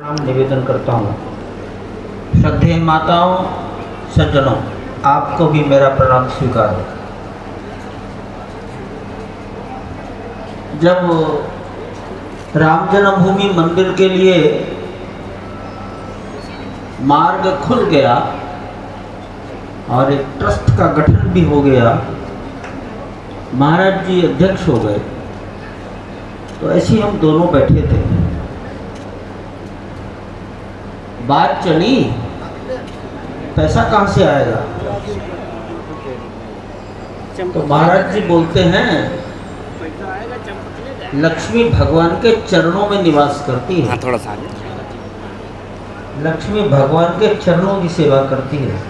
निवेदन करता हूँ। श्रद्धेय माताओं, सज्जनों, आपको भी मेरा प्रणाम स्वीकार है। जब राम जन्मभूमि मंदिर के लिए मार्ग खुल गया और एक ट्रस्ट का गठन भी हो गया, महाराज जी अध्यक्ष हो गए, तो ऐसे हम दोनों बैठे थे। बात चली, पैसा कहाँ से आएगा? तो महाराज जी बोलते हैं, लक्ष्मी भगवान के चरणों में निवास करती है। थोड़ा सा लक्ष्मी भगवान के चरणों की सेवा करती है।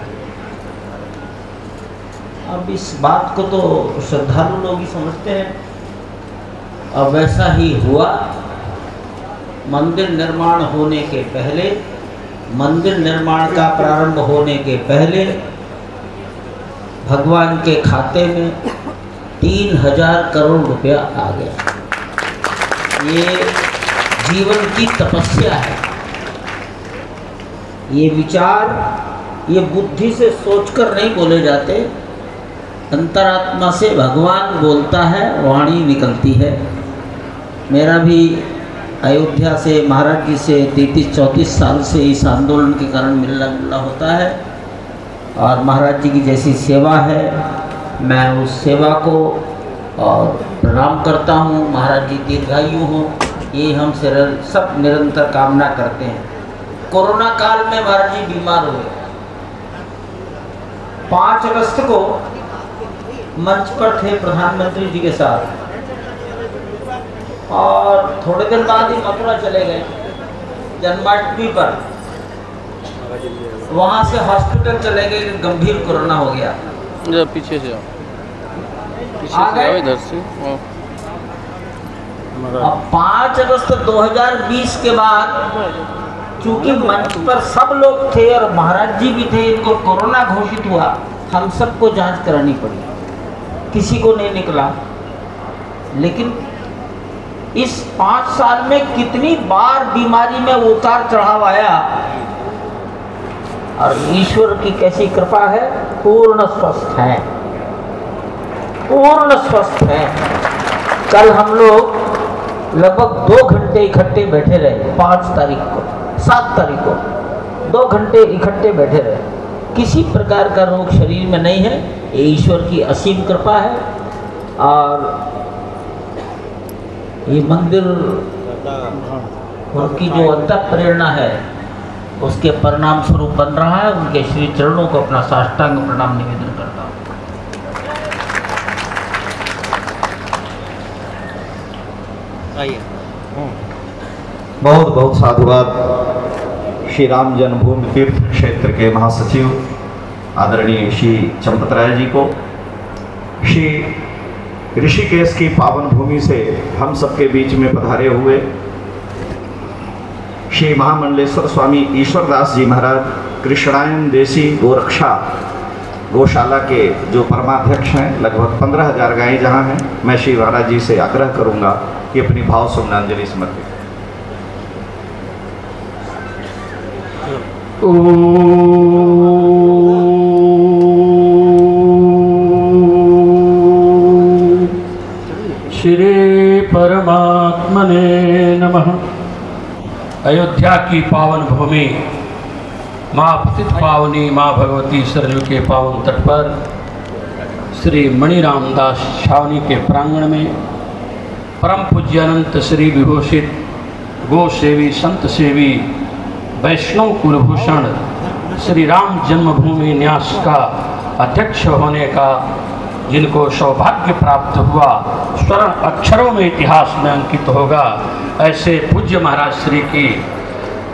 अब इस बात को तो श्रद्धालु लोग ही समझते हैं। अब वैसा ही हुआ। मंदिर निर्माण होने के पहले, मंदिर निर्माण का प्रारंभ होने के पहले भगवान के खाते में 3000 करोड़ रुपया आ गया। ये जीवन की तपस्या है। ये विचार, ये बुद्धि से सोचकर नहीं बोले जाते, अंतरात्मा से भगवान बोलता है, वाणी निकलती है। मेरा भी अयोध्या से महाराज जी से 33-34 साल से इस आंदोलन के कारण मिलना होता है, और महाराज जी की जैसी सेवा है, मैं उस सेवा को और प्रणाम करता हूँ। महाराज जी दीर्घायु हों, ये हम सब निरंतर कामना करते हैं। कोरोना काल में महाराज जी बीमार हुए। 5 अगस्त को मंच पर थे प्रधानमंत्री जी के साथ, और थोड़े दिन बाद ही मथुरा चले गए जन्माष्टमी पर। वहाँ से हॉस्पिटल चले गए, गंभीर कोरोना हो गया। पीछे से आ गए इधर से। अब 5 अगस्त 2020 के बाद चूंकि मंच पर सब लोग थे और महाराज जी भी थे, इनको कोरोना घोषित हुआ, हम सबको जांच करानी पड़ी। किसी को नहीं निकला। लेकिन इस 5 साल में कितनी बार बीमारी में उतार चढ़ाव आया, और ईश्वर की कैसी कृपा है, पूर्ण स्वस्थ है, पूर्ण स्वस्थ है। कल हम लोग लगभग 2 घंटे इकट्ठे बैठे रहे। 5 तारीख को, 7 तारीख को 2 घंटे इकट्ठे बैठे रहे। किसी प्रकार का रोग शरीर में नहीं है, ये ईश्वर की असीम कृपा है। और ये मंदिर उनकी जो अंतः प्रेरणा है, उसके परिणाम स्वरूप बन रहा है। उनके श्री चरणों को अपना साष्टांग प्रणाम निवेदन करता हूँ। बहुत बहुत साधुवाद श्री राम जन्मभूमि तीर्थ क्षेत्र के महासचिव आदरणीय श्री चंपतराय जी को, श्री ऋषिकेश की पावन भूमि से हम सबके बीच में पधारे हुए श्री महामंडलेश्वर स्वामी ईश्वरदास जी महाराज, कृष्णायन देसी गोरक्षा गौशाला के जो परमाध्यक्ष हैं, लगभग 15,000 गायें जहाँ हैं, मैं श्री महाराज जी से आग्रह करूँगा कि अपनी भाव सुमनांजलि समर्पित। श्री परमात्मने नमः। अयोध्या की पावन भूमि माँ पतित पावनी माँ भगवती सरयू के पावन तट पर श्री मणि रामदास छावनी के प्रांगण में परम पूज्य अनंत श्री विभूषित गो सेवी संत सेवी वैष्णव कुलभूषण श्री राम जन्मभूमि न्यास का अध्यक्ष होने का जिनको सौभाग्य प्राप्त हुआ, स्वर्ण अक्षरों में इतिहास में अंकित होगा, ऐसे पूज्य महाराज श्री की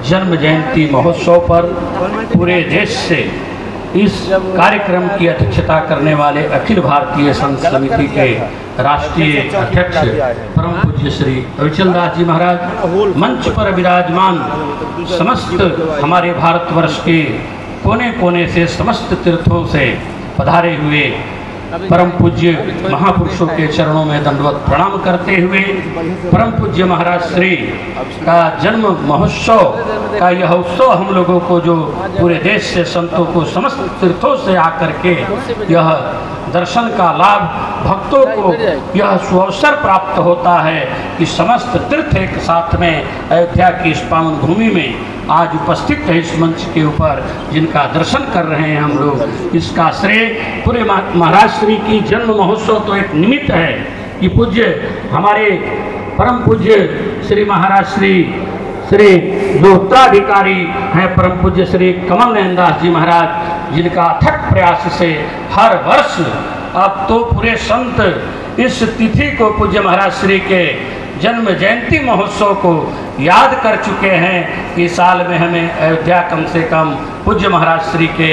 जन्म जयंती महोत्सव पर पूरे देश से इस कार्यक्रम की अध्यक्षता करने वाले अखिल भारतीय संत समिति के राष्ट्रीय अध्यक्ष परम पूज्य श्री अविचल दास जी महाराज, मंच पर विराजमान समस्त हमारे भारतवर्ष के कोने कोने से, समस्त तीर्थों से पधारे हुए परम पूज्य महापुरुषों के चरणों में दंडवत प्रणाम करते हुए परम पूज्य महाराज श्री का जन्म महोत्सव का यह उत्सव हम लोगों को जो पूरे देश से संतों को समस्त तीर्थों से आकर के यह दर्शन का लाभ भक्तों को यह सुअवसर प्राप्त होता है कि समस्त तीर्थ एक साथ में अयोध्या की इस पावन भूमि में आज उपस्थित है इस मंच के ऊपर जिनका दर्शन कर रहे हैं हम लोग। इसका श्रेय पूरे महाराज श्री की जन्म महोत्सव तो एक निमित्त है कि पूज्य हमारे परम पूज्य श्री महाराज श्री जो उत्तराधिकारी हैं परम पूज्य श्री कमल नयन दास जी महाराज, जिनका अथक प्रयास से हर वर्ष अब तो पूरे संत इस तिथि को पूज्य महाराज श्री के जन्म जयंती महोत्सव को याद कर चुके हैं कि साल में हमें अयोध्या कम से कम पूज्य महाराज श्री के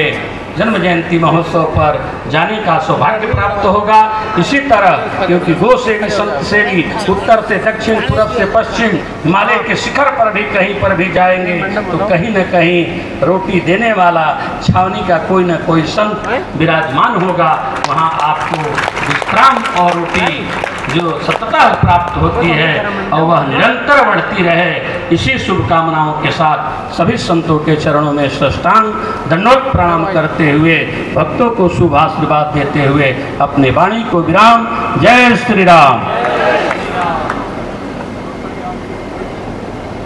जन्म जयंती महोत्सव पर जाने का सौभाग्य प्राप्त होगा। इसी तरह क्योंकि गो सेवी संत सेवी उत्तर से दक्षिण पूर्व से पश्चिम हिमालय के शिखर पर भी कहीं पर भी जाएंगे तो कहीं न कहीं रोटी देने वाला छावनी का कोई न कोई संत विराजमान होगा। वहाँ आपको विश्राम और रोटी जो सततः प्राप्त होती है और वह निरंतर बढ़ती रहे, इसी शुभकामनाओं के साथ सभी संतों के चरणों में साष्टांग दंडवत प्रणाम करते हुए भक्तों को शुभ आशीर्वाद देते हुए अपने वाणी को विराम। जय श्री राम।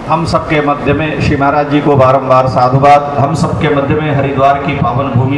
हम सबके मध्य में श्री महाराज जी को बारंबार साधुवाद। हम सबके मध्य में हरिद्वार की पावन भूमि